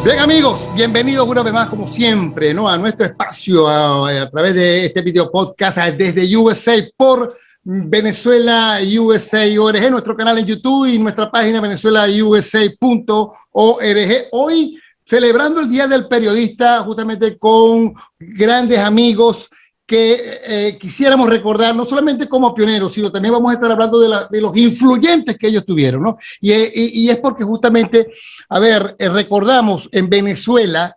Bien, amigos, bienvenidos una vez más, como siempre, ¿no? A nuestro espacio a través de este video podcast desde USA por Venezuela USA ORG, nuestro canal en YouTube y nuestra página venezuelausa.org. Hoy celebrando el Día del Periodista, justamente con grandes amigos que quisiéramos recordar, no solamente como pioneros, sino también vamos a estar hablando de los influyentes que ellos tuvieron, ¿no? Y es porque justamente, a ver, recordamos en Venezuela,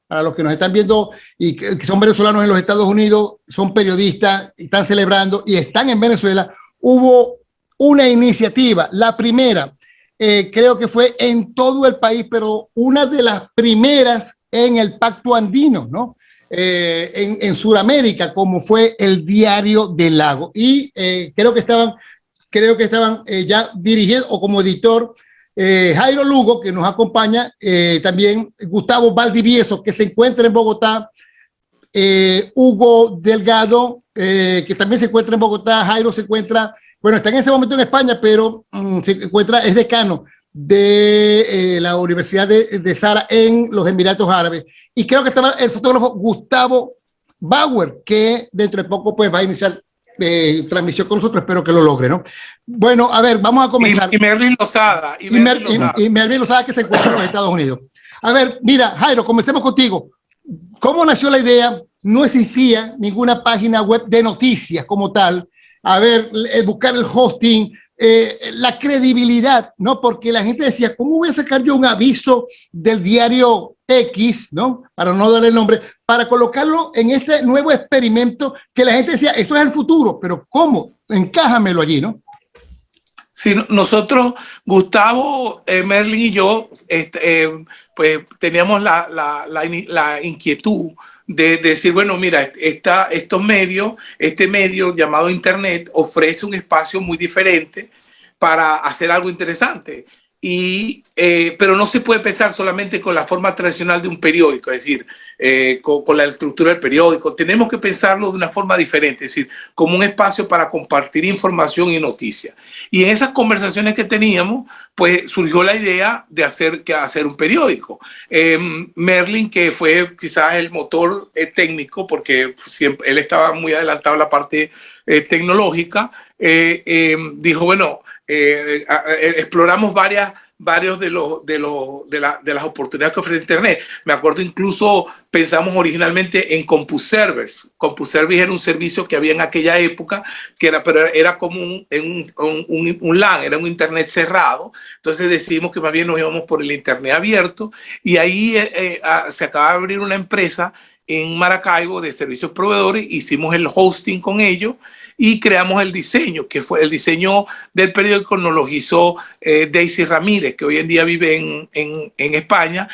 para los que nos están viendo y que son venezolanos en los Estados Unidos, son periodistas, están celebrando y están en Venezuela, hubo una iniciativa, la primera, creo que fue en todo el país, pero una de las primeras en el Pacto Andino, ¿no? En Sudamérica, como fue el Diario del Lago. Y creo que estaban ya dirigiendo o como editor Jairo Lugo, que nos acompaña, también Gustavo Valdivieso, que se encuentra en Bogotá, Hugo Delgado, que también se encuentra en Bogotá, Jairo se encuentra, bueno, está en este momento en España, pero se encuentra, es decano de la Universidad de Zara en los Emiratos Árabes. Y creo que estaba el fotógrafo Gustavo Bauer, que dentro de poco pues va a iniciar transmisión con nosotros, espero que lo logre, ¿no? Bueno, a ver, vamos a comenzar. Y Merlin Lozada. Y Merlin Lozada, que se encuentra en los Estados Unidos. A ver, mira, Jairo, comencemos contigo. ¿Cómo nació la idea? No existía ninguna página web de noticias como tal. A ver, buscar el hosting, la credibilidad, ¿no? Porque la gente decía, ¿cómo voy a sacar yo un aviso del diario X, ¿no? Para no darle el nombre, para colocarlo en este nuevo experimento que la gente decía, esto es el futuro, pero ¿cómo? Encájamelo allí, ¿no? Sí, nosotros, Gustavo, Merlin y yo, pues teníamos la inquietud de decir, bueno, mira, estos medios, este medio llamado Internet ofrece un espacio muy diferente para hacer algo interesante. Pero no se puede pensar solamente con la forma tradicional de un periódico, es decir, con la estructura del periódico. Tenemos que pensarlo de una forma diferente, es decir, como un espacio para compartir información y noticias. Y en esas conversaciones que teníamos, pues surgió la idea de hacer un periódico. Merlin, que fue quizás el motor técnico, porque siempre, él estaba muy adelantado en la parte tecnológica, dijo, bueno, exploramos varios de las oportunidades que ofrece Internet. Me acuerdo incluso, pensamos originalmente en CompuService. CompuService era un servicio que había en aquella época, pero era como un LAN, era un Internet cerrado. Entonces decidimos que más bien nos íbamos por el Internet abierto y ahí se acaba de abrir una empresa en Maracaibo de servicios proveedores, hicimos el hosting con ellos y creamos el diseño, que fue el diseño del periódico, nos lo hizo Daisy Ramírez, que hoy en día vive en España.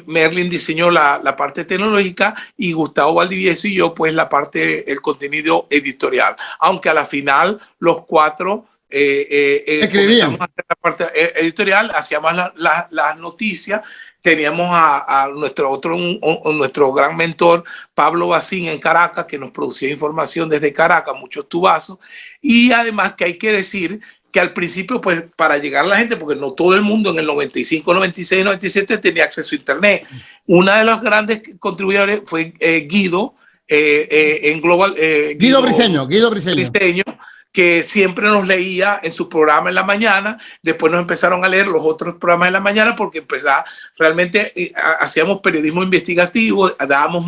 Merlin diseñó la parte tecnológica y Gustavo Valdivieso y yo pues la parte, el contenido editorial. Aunque a la final los cuatro comenzamos a hacer la parte editorial, hacíamos las noticias. Teníamos a nuestro gran mentor, Pablo Bacín, en Caracas, que nos producía información desde Caracas, muchos tubazos. Y además que hay que decir que al principio, pues, para llegar a la gente, porque no todo el mundo en el 95, 96, 97 tenía acceso a Internet. Una de los grandes contribuidores fue Guido, en Global. Guido Briceño. Que siempre nos leía en su programa en la mañana. Después nos empezaron a leer los otros programas en la mañana porque realmente hacíamos periodismo investigativo, dábamos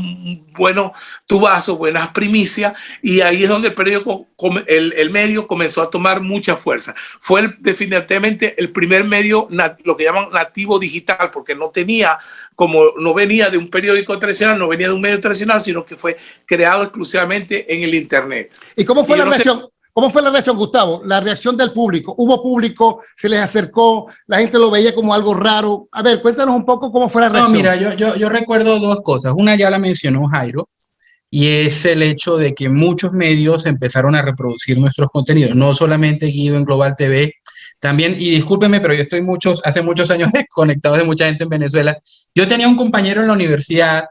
buenos tubazos, buenas primicias, y ahí es donde el periódico, el medio comenzó a tomar mucha fuerza. Fue definitivamente el primer medio, lo que llaman nativo digital, porque no venía de un periódico tradicional, no venía de un medio tradicional, sino que fue creado exclusivamente en el Internet. ¿Y cómo fue la reacción? ¿Cómo fue la reacción, Gustavo? La reacción del público. ¿Hubo público? ¿Se les acercó? ¿La gente lo veía como algo raro? A ver, cuéntanos un poco cómo fue la reacción. No, mira, yo recuerdo dos cosas. Una ya la mencionó Jairo, y es el hecho de que muchos medios empezaron a reproducir nuestros contenidos, no solamente Guido en Global TV, también, y discúlpenme, pero yo estoy hace muchos años desconectado de mucha gente en Venezuela. Yo tenía un compañero en la universidad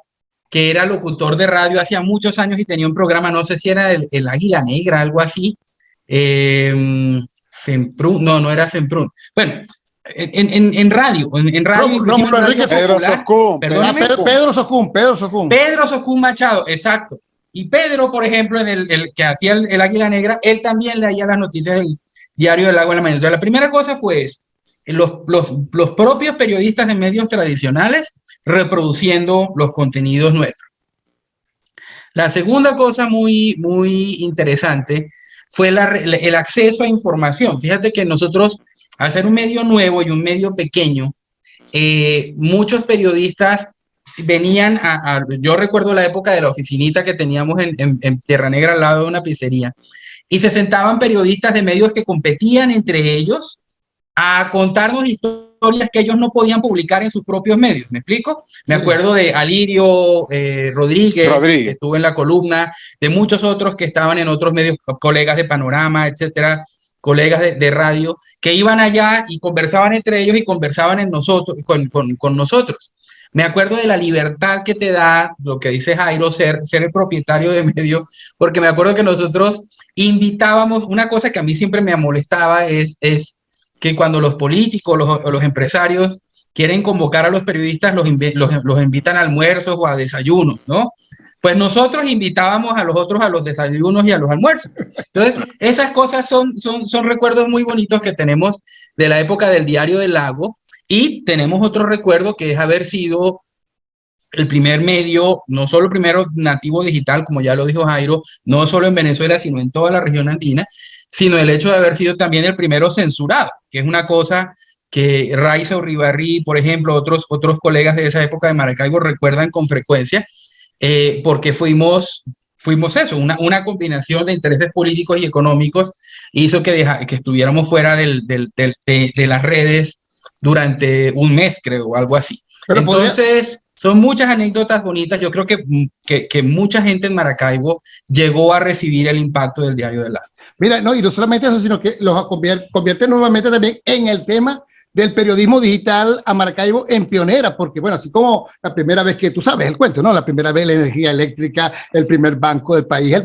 que era locutor de radio hacía muchos años y tenía un programa, no sé si era el Águila Negra, algo así. Semprún, no era Semprún. Bueno, en radio, en radio. Rómulo Enrique Pedro Socún. Pedro Socún. Pedro Socún Machado, exacto. Y Pedro, por ejemplo, el que hacía el Águila Negra, él también leía las noticias del Diario del Lago en la mañana. Entonces, la primera cosa fue eso, los propios periodistas de medios tradicionales reproduciendo los contenidos nuestros. La segunda cosa muy, muy interesante fue el acceso a información. Fíjate que nosotros, al ser un medio nuevo y un medio pequeño, muchos periodistas venían yo recuerdo la época de la oficinita que teníamos en Tierra Negra al lado de una pizzería, y se sentaban periodistas de medios que competían entre ellos a contarnos historias que ellos no podían publicar en sus propios medios. ¿Me explico? Me acuerdo de Alirio Rodríguez, que estuvo en la columna, de muchos otros que estaban en otros medios, colegas de Panorama, etcétera, colegas de radio, que iban allá y conversaban entre ellos y conversaban con nosotros. Me acuerdo de la libertad que te da, lo que dice Jairo, ser el propietario de medio, porque me acuerdo que nosotros invitábamos, una cosa que a mí siempre me molestaba es que cuando los políticos o los empresarios quieren convocar a los periodistas, los invitan a almuerzos o a desayunos, ¿no? Pues nosotros invitábamos a los otros a los desayunos y a los almuerzos. Entonces, esas cosas son recuerdos muy bonitos que tenemos de la época del Diario del Lago. Y tenemos otro recuerdo, que es haber sido el primer medio, no solo el primero nativo digital, como ya lo dijo Jairo, no solo en Venezuela, sino en toda la región andina, sino el hecho de haber sido también el primero censurado, que es una cosa que Raiza Uribarri, por ejemplo, otros colegas de esa época de Maracaibo recuerdan con frecuencia, porque fuimos eso, una combinación de intereses políticos y económicos hizo que estuviéramos fuera de las redes durante un mes, creo, o algo así. Pero entonces, son muchas anécdotas bonitas. Yo creo que mucha gente en Maracaibo llegó a recibir el impacto del Diario del Lago. Mira, no, y no solamente eso, sino que los convierte nuevamente también en el tema del periodismo digital a Maracaibo en pionera, porque bueno, así como la primera vez que tú sabes el cuento, ¿no? La primera vez la energía eléctrica, el primer banco del país,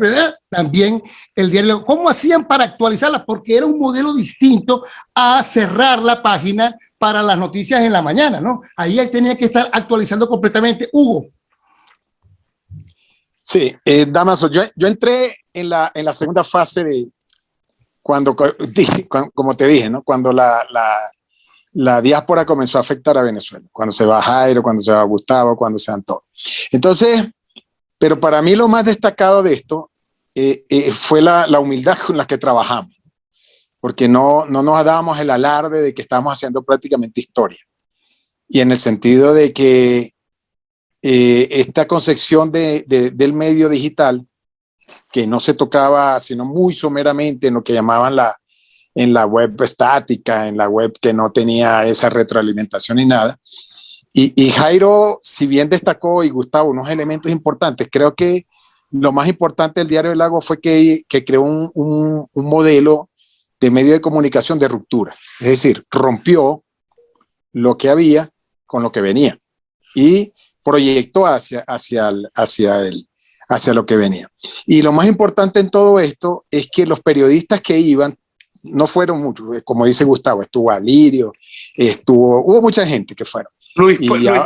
también el diario. ¿Cómo hacían para actualizarla? Porque era un modelo distinto a cerrar la página para las noticias en la mañana, ¿no? Ahí tenía que estar actualizando completamente. Hugo. Sí, Damaso, yo entré en la segunda fase de cuando, como te dije, ¿no? Cuando la diáspora comenzó a afectar a Venezuela, cuando se va Jairo, cuando se va Gustavo, cuando se van todos. Entonces, pero para mí lo más destacado de esto fue la humildad con la que trabajamos, porque no nos dábamos el alarde de que estábamos haciendo prácticamente historia. Y en el sentido de que esta concepción del medio digital, que no se tocaba sino muy someramente en lo que llamaban en la web estática, en la web que no tenía esa retroalimentación ni nada. Y Jairo, si bien destacó, y Gustavo, unos elementos importantes, creo que lo más importante del Diario del Lago fue que creó un modelo de medio de comunicación de ruptura. Es decir, rompió lo que había con lo que venía y proyectó hacia lo que venía. Y lo más importante en todo esto es que los periodistas que iban no fueron muchos, como dice Gustavo, estuvo Alirio, hubo mucha gente que fueron. Luis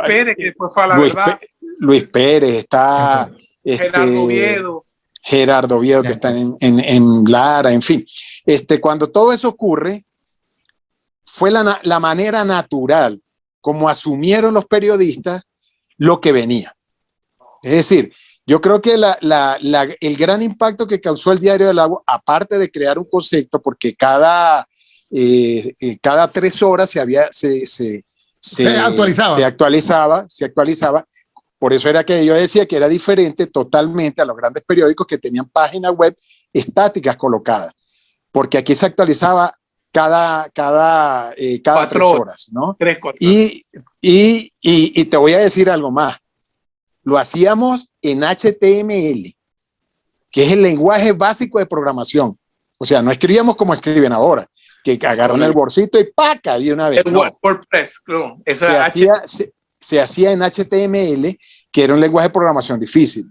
Pérez, que después fue a La Verdad. Luis Pérez, está Gerardo Oviedo, que está en Lara, en fin. Cuando todo eso ocurre, fue la manera natural como asumieron los periodistas lo que venía. Es decir, yo creo que el gran impacto que causó el Diario del Lago, aparte de crear un concepto, porque cada 3 horas se actualizaba. Por eso era que yo decía que era diferente totalmente a los grandes periódicos que tenían páginas web estáticas colocadas, porque aquí se actualizaba cada 3 horas, ¿no? 3, 4. Y te voy a decir algo más. Lo hacíamos en HTML, que es el lenguaje básico de programación. O sea, no escribíamos como escriben ahora, que agarran el bolsito y ¡paca! De una vez. El WordPress, creo. Se hacía en HTML, que era un lenguaje de programación difícil.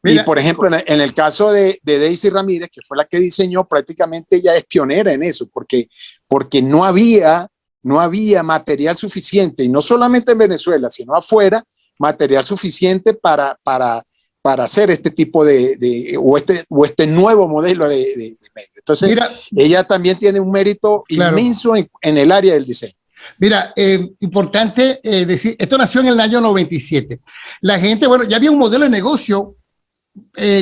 Mira, y por ejemplo, en el caso de Daisy Ramírez, que fue la que diseñó, prácticamente ella es pionera en eso, porque no había no había material suficiente, y no solamente en Venezuela, sino afuera, material suficiente para hacer este tipo o este nuevo modelo de medio. Entonces, mira, ella también tiene un mérito inmenso en el área del diseño. Mira, importante decir, esto nació en el año 97. La gente, bueno, ya había un modelo de negocio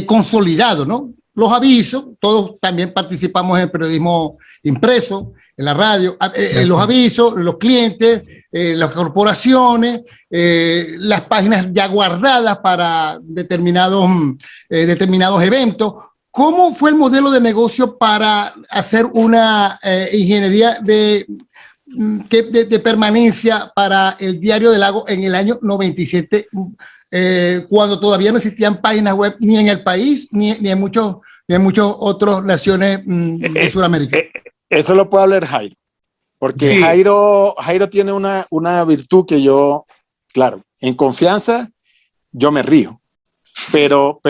consolidado, ¿no? Los avisos, todos también participamos en el periodismo impreso, en la radio, los avisos, los clientes, las corporaciones, las páginas ya guardadas para determinados eventos. ¿Cómo fue el modelo de negocio para hacer una ingeniería de permanencia para el Diario del Lago en el año 97, cuando todavía no existían páginas web ni en el país ni en muchas otras naciones de Sudamérica? Eso lo puede hablar Jairo, porque sí. Jairo tiene una virtud que yo, claro, en confianza yo me río, pero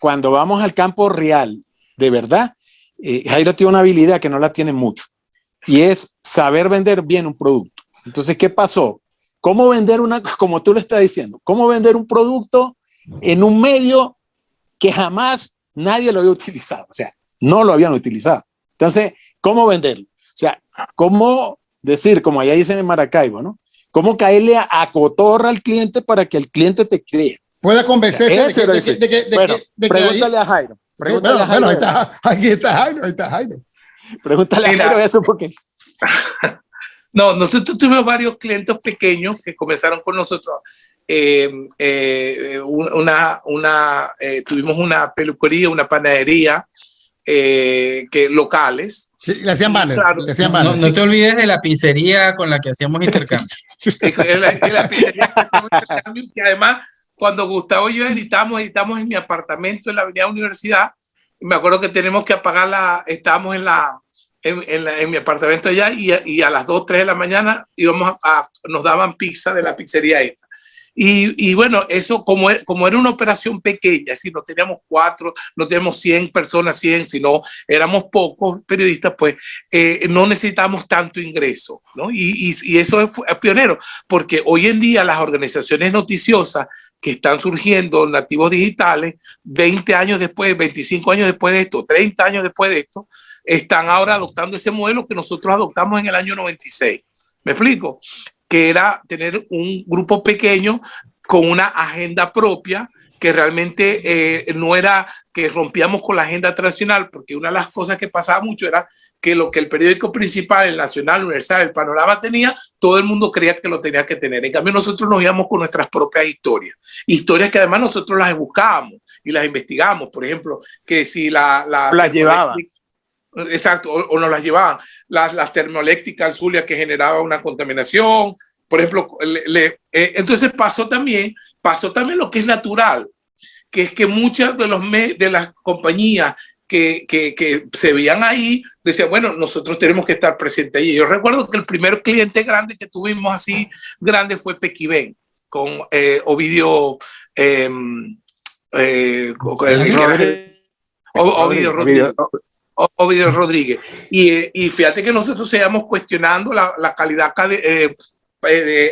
cuando vamos al campo real, de verdad, Jairo tiene una habilidad que no la tiene mucho, y es saber vender bien un producto. Entonces, ¿qué pasó? ¿Cómo vender como tú lo estás diciendo, cómo vender un producto en un medio que jamás nadie lo había utilizado? O sea, no lo habían utilizado. Entonces, ¿cómo venderlo? O sea, ¿cómo decir, como allá dicen en Maracaibo, ¿no? ¿Cómo caerle a cotorra al cliente para que el cliente te crea? Pueda convencerse pregúntale a Jairo. Pregúntale a Jairo. Aquí está Jairo. Pregúntale a Jairo eso porque... No, nosotros tuvimos varios clientes pequeños que comenzaron con nosotros. Tuvimos una peluquería, una panadería, locales. Sí, le hacían banner. Claro, no te olvides de la pizzería con la que hacíamos intercambio. la pizzería que hacíamos intercambio, que además, cuando Gustavo y yo editamos en mi apartamento en la Avenida Universidad, y me acuerdo que tenemos que apagar estábamos en mi apartamento allá, y a las 2, 3 de la mañana nos daban pizza de la pizzería esta. Y bueno, eso como era una operación pequeña, si no teníamos 4, no teníamos 100 personas, sino éramos pocos periodistas, pues no necesitamos tanto ingreso, ¿no? Y eso fue pionero, porque hoy en día las organizaciones noticiosas que están surgiendo, nativos digitales, 20 años después, 25 años después de esto, 30 años después de esto, están ahora adoptando ese modelo que nosotros adoptamos en el año 96. ¿Me explico? Que era tener un grupo pequeño con una agenda propia, que realmente no era que rompíamos con la agenda tradicional, porque una de las cosas que pasaba mucho era que lo que el periódico principal, el Nacional, Universal, el Panorama tenía, todo el mundo creía que lo tenía que tener. En cambio, nosotros nos íbamos con nuestras propias historias que además nosotros las buscábamos y las investigamos. Por ejemplo, que si las llevaban. Exacto, o nos las llevaban. Las termoeléctricas Zulia, que generaba una contaminación, por ejemplo. Entonces pasó también lo que es natural, que es que muchas de las compañías que se veían ahí decían, bueno, nosotros tenemos que estar presentes ahí. Yo recuerdo que el primer cliente grande que tuvimos así grande fue Pequiven, con Ovidio Rodríguez. Y fíjate que nosotros seguíamos cuestionando la calidad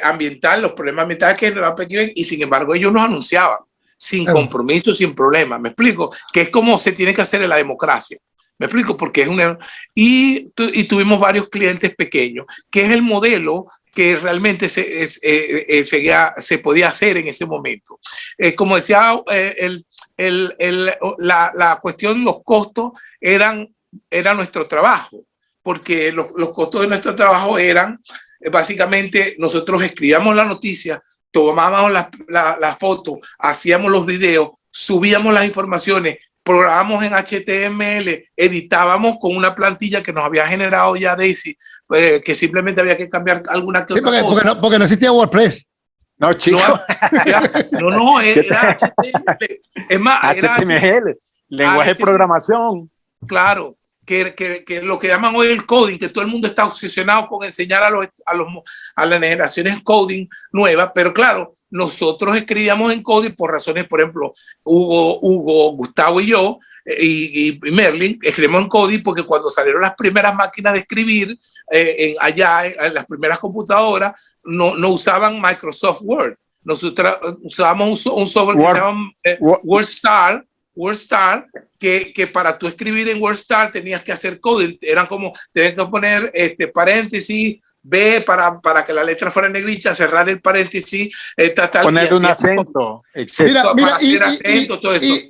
ambiental, los problemas ambientales que generaba Pequiven, y sin embargo ellos nos anunciaban sin compromiso, sin problema. ¿Me explico? Que es como se tiene que hacer en la democracia. ¿Me explico? Porque es y tuvimos varios clientes pequeños, que es el modelo que realmente se podía hacer en ese momento. Como decía, la cuestión, los costos era nuestro trabajo, porque los costos de nuestro trabajo eran, básicamente, nosotros escribíamos la noticia, tomábamos la foto, hacíamos los videos, subíamos las informaciones, programamos en HTML, editábamos con una plantilla que nos había generado ya Daisy, que simplemente había que cambiar alguna cosa. Porque no existía WordPress. No, chico. No, era HTML. Es más, HTML, lenguaje de programación. Claro, que lo que llaman hoy el coding, que todo el mundo está obsesionado con enseñar a las generaciones coding nuevas, pero claro, nosotros escribíamos en coding por razones, por ejemplo, Hugo, Gustavo y yo, y Merlin escribimos en Cody porque cuando salieron las primeras máquinas de escribir allá en las primeras computadoras no usaban Microsoft Word. Nosotros usábamos un software que se llama WordStar, que para tú escribir en WordStar tenías que hacer coding. Eran como, tenías que poner paréntesis, B para que la letra fuera negrita, cerrar el paréntesis, poner un acento, etc.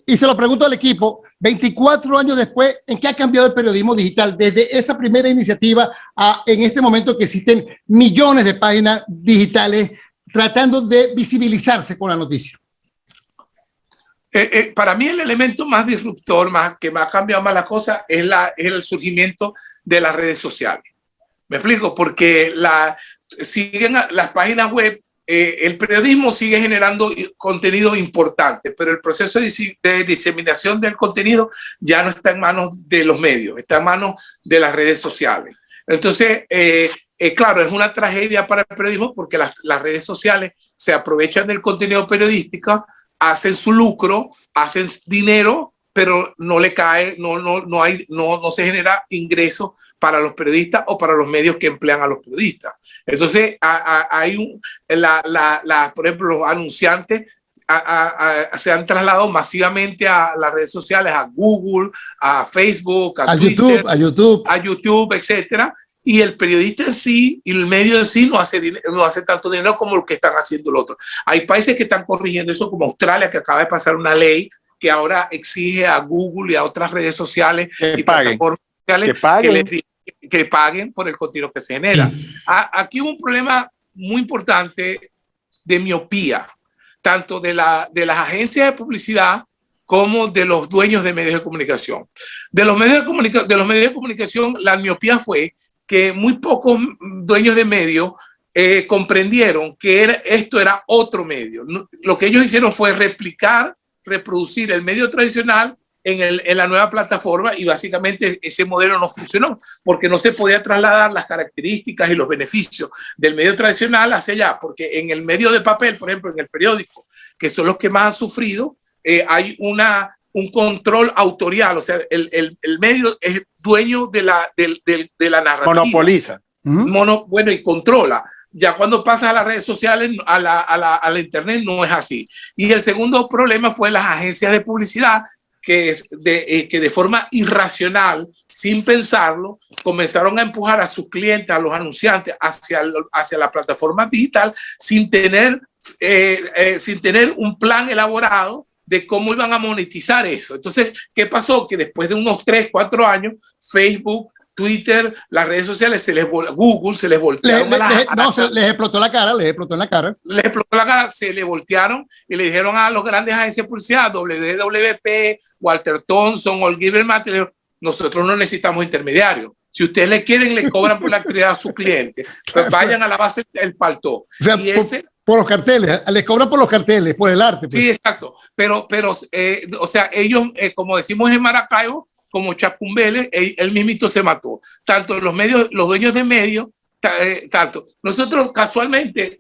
Y se lo pregunto al equipo, 24 años después, ¿en qué ha cambiado el periodismo digital? Desde esa primera iniciativa a en este momento que existen millones de páginas digitales tratando de visibilizarse con la noticia. Para mí el elemento más disruptor, que me ha cambiado más la cosa, es el surgimiento de las redes sociales. ¿Me explico? Porque siguen las páginas web, el periodismo sigue generando contenido importante, pero el proceso de diseminación del contenido ya no está en manos de los medios, está en manos de las redes sociales. Entonces, claro, es una tragedia para el periodismo porque las redes sociales se aprovechan del contenido periodístico, hacen su lucro, hacen dinero, pero no le cae, no se genera ingreso para los periodistas o para los medios que emplean a los periodistas. Entonces, hay por ejemplo, los anunciantes se han trasladado masivamente a las redes sociales, a Google, a Facebook, a Twitter, a YouTube, etcétera. Y el periodista en sí y el medio en sí no hace tanto dinero como lo que están haciendo el otro. Hay países que están corrigiendo eso, como Australia, que acaba de pasar una ley que ahora exige a Google y a otras redes sociales y plataformas sociales que paguen por el contenido que se genera. Aquí hubo un problema muy importante de miopía, tanto de las agencias de publicidad como de los dueños de medios de comunicación. De los medios de comunicación, la miopía fue que muy pocos dueños de medios comprendieron que esto era otro medio. Lo que ellos hicieron fue reproducir el medio tradicional en la nueva plataforma y básicamente ese modelo no funcionó porque no se podía trasladar las características y los beneficios del medio tradicional hacia allá, porque en el medio de papel, por ejemplo, en el periódico, que son los que más han sufrido, hay un control autorial, o sea, el medio es dueño de la narrativa. Monopoliza. Bueno, y controla. Ya cuando pasas a las redes sociales, a la internet, no es así. Y el segundo problema fue las agencias de publicidad que de forma irracional, sin pensarlo, comenzaron a empujar a sus clientes, a los anunciantes, hacia la plataforma digital sin tener un plan elaborado de cómo iban a monetizar eso. Entonces, ¿qué pasó? Que después de unos 3, 4 años, Facebook, Twitter, las redes sociales, Google se les voltearon les explotó la cara, les explotó la cara, se le voltearon y le dijeron a los grandes agencias de publicidad, WWP, Walter Thompson, o Gilbert Matter, nosotros no necesitamos intermediarios. Si ustedes le quieren, le cobran por la actividad a sus clientes. Pues vayan a la base del paltó. O sea, por los carteles, les cobran por los carteles, por el arte. Pues. Sí, exacto. Pero o sea, ellos, como decimos en Maracaibo, como Chacumbele, él mismito se mató. Tanto los medios, los dueños de medios, tanto. Nosotros casualmente,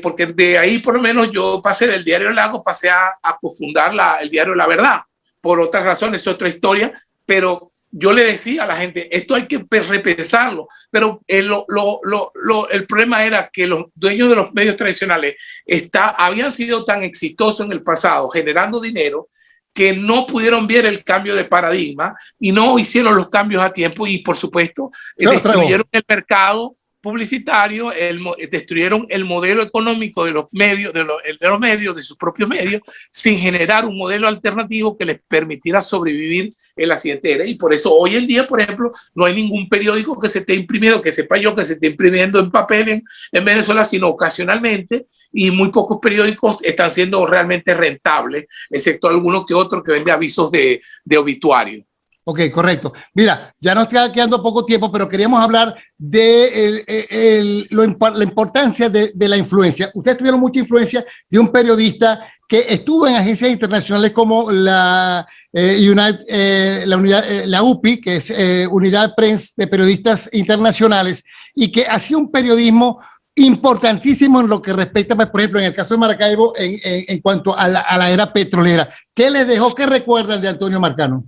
porque de ahí por lo menos yo pasé del Diario Lago, pasé a cofundar el diario La Verdad. Por otras razones, es otra historia, pero yo le decía a la gente, esto hay que repensarlo, pero el problema era que los dueños de los medios tradicionales habían sido tan exitosos en el pasado, generando dinero, que no pudieron ver el cambio de paradigma y no hicieron los cambios a tiempo y, por supuesto, destruyeron el mercado publicitario, destruyeron el modelo económico de los medios, de sus propios medios, sin generar un modelo alternativo que les permitiera sobrevivir en la siguiente era. Y por eso hoy en día, por ejemplo, no hay ningún periódico que se esté imprimiendo, que sepa yo, que se esté imprimiendo en papel en Venezuela, sino ocasionalmente, y muy pocos periódicos están siendo realmente rentables, excepto algunos que otros que venden avisos de obituario. Ok, correcto. Mira, ya nos está quedando poco tiempo, pero queríamos hablar de la importancia de la influencia. Ustedes tuvieron mucha influencia de un periodista que estuvo en agencias internacionales como la UPI, que es Unidad Prensa de Periodistas Internacionales, y que hacía un periodismo importantísimo en lo que respecta, por ejemplo, en el caso de Maracaibo, en cuanto a la era petrolera. ¿Qué les dejó? ¿Qué recuerdan de Antonio Marcano?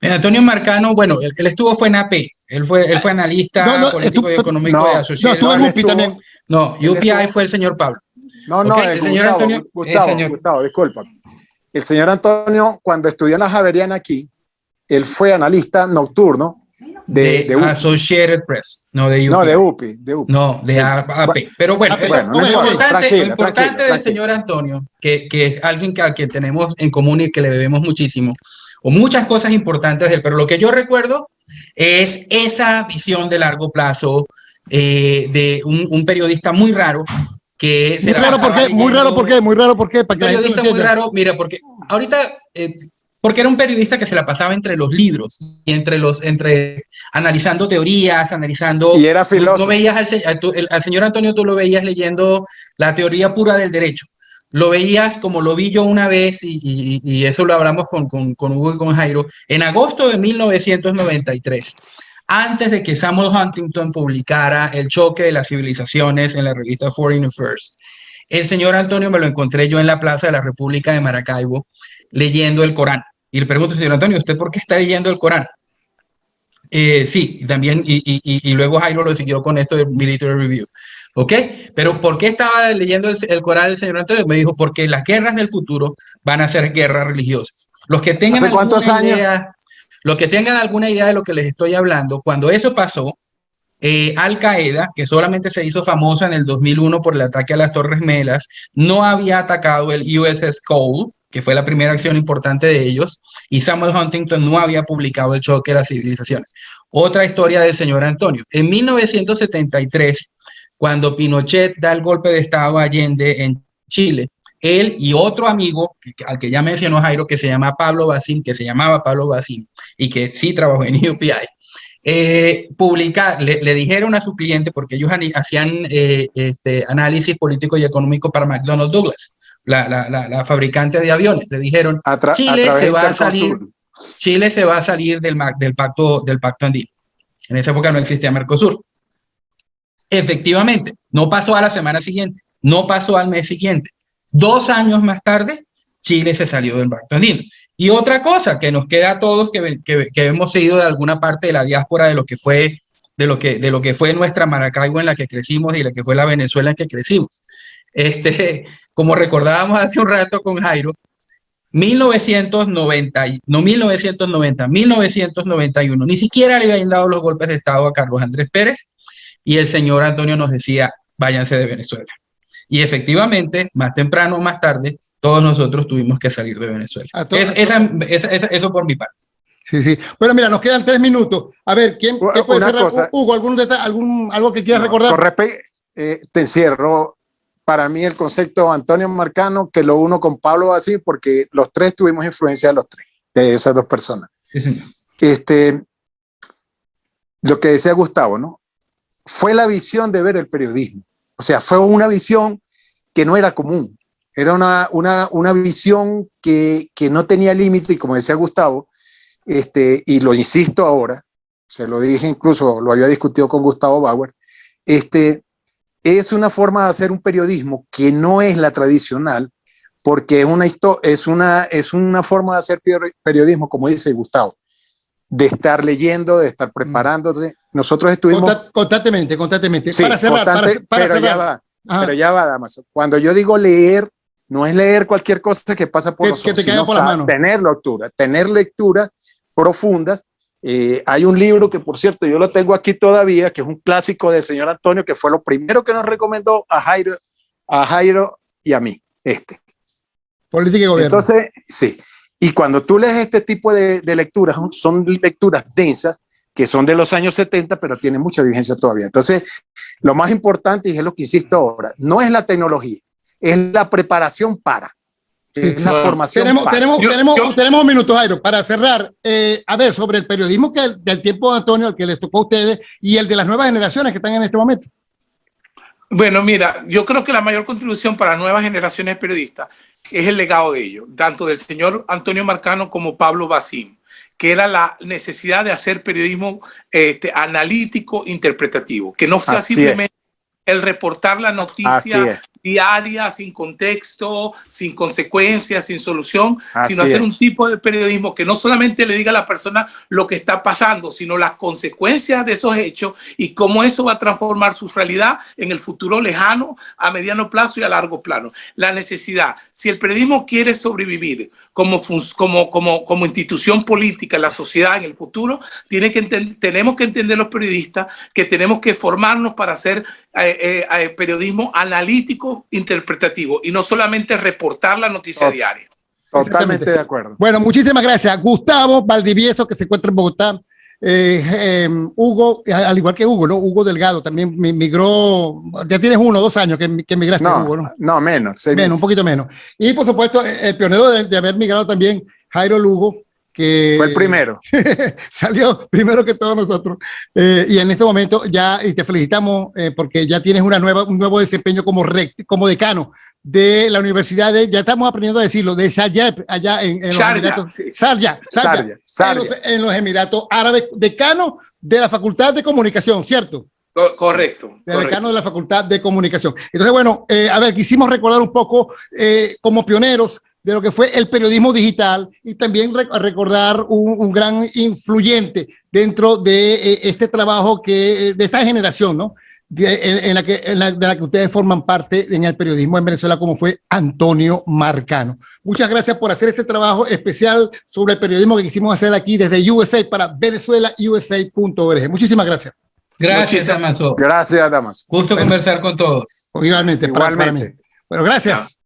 Antonio Marcano, bueno, él estuvo fue en AP, él fue analista político y económico de Associated estuvo en Press. UPI también. No, UPI fue el señor Pablo. No, El señor Antonio. Gustavo, disculpa. El señor Antonio, cuando estudió en la Javeriana aquí, él fue analista nocturno de UPI. Associated Press, no de UPI. No, de UPI. No, de AP. Pero bueno, lo importante del señor Antonio, que es alguien al que tenemos en común y que le debemos muchísimo, o muchas cosas importantes de él, pero lo que yo recuerdo es esa visión de largo plazo de un periodista muy raro. Muy raro porque un periodista muy raro, mira, porque ahorita, porque era un periodista que se la pasaba entre los libros y entre analizando teorías, y era filósofo. No veías al señor Antonio, tú lo veías leyendo la teoría pura del derecho. Lo veías como lo vi yo una vez, y eso lo hablamos con Hugo y con Jairo, en agosto de 1993. Antes de que Samuel Huntington publicara El choque de las civilizaciones en la revista Foreign Affairs, el señor Antonio me lo encontré yo en la Plaza de la República de Maracaibo leyendo el Corán. Y le pregunto, señor Antonio, ¿usted por qué está leyendo el Corán? Sí, también, y luego Jairo lo siguió con esto de Military Review. ¿Ok? Pero ¿por qué estaba leyendo el Corán el señor Antonio? Me dijo, porque las guerras del futuro van a ser guerras religiosas. Los que tengan ¿Hace cuántos años? Los que tengan alguna idea de lo que les estoy hablando, cuando eso pasó, Al-Qaeda, que solamente se hizo famosa en el 2001 por el ataque a las Torres Gemelas, no había atacado el USS Cole, que fue la primera acción importante de ellos, y Samuel Huntington no había publicado El choque de las civilizaciones. Otra historia del señor Antonio. En 1973, cuando Pinochet da el golpe de Estado a Allende en Chile, él y otro amigo, al que ya mencionó Jairo, que se llamaba Pablo Bassim, y que sí trabajó en UPI, le dijeron a su cliente, porque ellos hacían análisis político y económico para McDonnell Douglas, la fabricante de aviones. Le dijeron, Chile se va a salir del pacto andino. En esa época no existía Mercosur. Efectivamente, no pasó a la semana siguiente, no pasó al mes siguiente. 2 años más tarde, Chile se salió del pacto andino. Y otra cosa que nos queda a todos que hemos sido de alguna parte de la diáspora de lo que fue nuestra Maracaibo en la que crecimos y la que fue la Venezuela en que crecimos. Como recordábamos hace un rato con Jairo, 1991, ni siquiera le habían dado los golpes de Estado a Carlos Andrés Pérez, y el señor Antonio nos decía, váyanse de Venezuela. Y efectivamente, más temprano o más tarde, todos nosotros tuvimos que salir de Venezuela. Eso por mi parte. Sí. Bueno, mira, nos quedan 3 minutos. A ver, ¿qué puede cerrar? Hugo, algo que quieras recordar? Te encierro. Para mí el concepto Antonio Marcano, que lo uno con Pablo Bassim, porque los tres tuvimos influencia de los tres, de esas dos personas. Sí, señor. Lo que decía Gustavo, ¿no? Fue la visión de ver el periodismo. O sea, fue una visión que no era común. Era una visión que no tenía límite, y como decía Gustavo, y lo insisto ahora, se lo dije, incluso lo había discutido con Gustavo Bauer, es una forma de hacer un periodismo que no es la tradicional, porque es una forma de hacer periodismo, como dice Gustavo, de estar leyendo, de estar preparándose. Nosotros estuvimos... Constantemente. Sí, para cerrar. Pero ya va, Damaso. Cuando yo digo leer, no es leer cualquier cosa que pasa por nosotros, que te caiga por la mano. Tener lecturas profundas. Hay un libro que, por cierto, yo lo tengo aquí todavía, que es un clásico del señor Antonio, que fue lo primero que nos recomendó a Jairo y a mí. Política y gobierno. Entonces, sí. Y cuando tú lees este tipo de lecturas, son lecturas densas, que son de los años 70, pero tienen mucha vigencia todavía. Entonces, lo más importante, y es lo que insisto ahora, no es la tecnología, es la preparación es la formación. Tenemos un minuto, Jairo, para cerrar. A ver, sobre el periodismo del tiempo de Antonio, el que les tocó a ustedes, y el de las nuevas generaciones que están en este momento. Bueno, mira, yo creo que la mayor contribución para las nuevas generaciones de periodistas es el legado de ellos, tanto del señor Antonio Marcano como Pablo Bassim, que era la necesidad de hacer periodismo analítico, interpretativo, que no sea simplemente el reportar la noticia diaria, sin contexto, sin consecuencias, sin solución, Así sino hacer es. un tipo de periodismo que no solamente le diga a la persona lo que está pasando, sino las consecuencias de esos hechos y cómo eso va a transformar su realidad en el futuro lejano, a mediano plazo y a largo plano. La necesidad, si el periodismo quiere sobrevivir como institución política en la sociedad en el futuro, tenemos que entender los periodistas que tenemos que formarnos para hacer periodismo analítico, interpretativo y no solamente reportar la noticia diaria. Totalmente de acuerdo. Bueno, muchísimas gracias. Gustavo Valdivieso, que se encuentra en Bogotá. Hugo, al igual que Hugo, ¿no? Hugo Delgado también migró, ya tienes 1 o 2 años que migraste, No, Hugo, ¿no? no, menos. 6 menos, meses. un poquito menos. Y por supuesto, el pionero de haber migrado también, Jairo Lugo, que Fue el primero. salió primero que todos nosotros. Y en este momento ya, y te felicitamos porque ya tienes un nuevo desempeño como decano de la Universidad ya estamos aprendiendo a decirlo, de Sharjah, allá en los Emiratos. Sharjah. En los Emiratos Árabes, decano de la Facultad de Comunicación, ¿cierto? Correcto. Decano de la Facultad de Comunicación. Entonces, bueno, a ver, quisimos recordar un poco como pioneros de lo que fue el periodismo digital y también recordar un gran influyente dentro de este trabajo de esta generación, ¿no? De la que ustedes forman parte en el periodismo en Venezuela, como fue Antonio Marcano. Muchas gracias por hacer este trabajo especial sobre el periodismo que quisimos hacer aquí desde USA para venezuelausa.org. Muchísimas gracias. Gracias, Damaso. Gracias, Damaso. Gusto conversar con todos. Igualmente. Igualmente. Para mí. Bueno, gracias.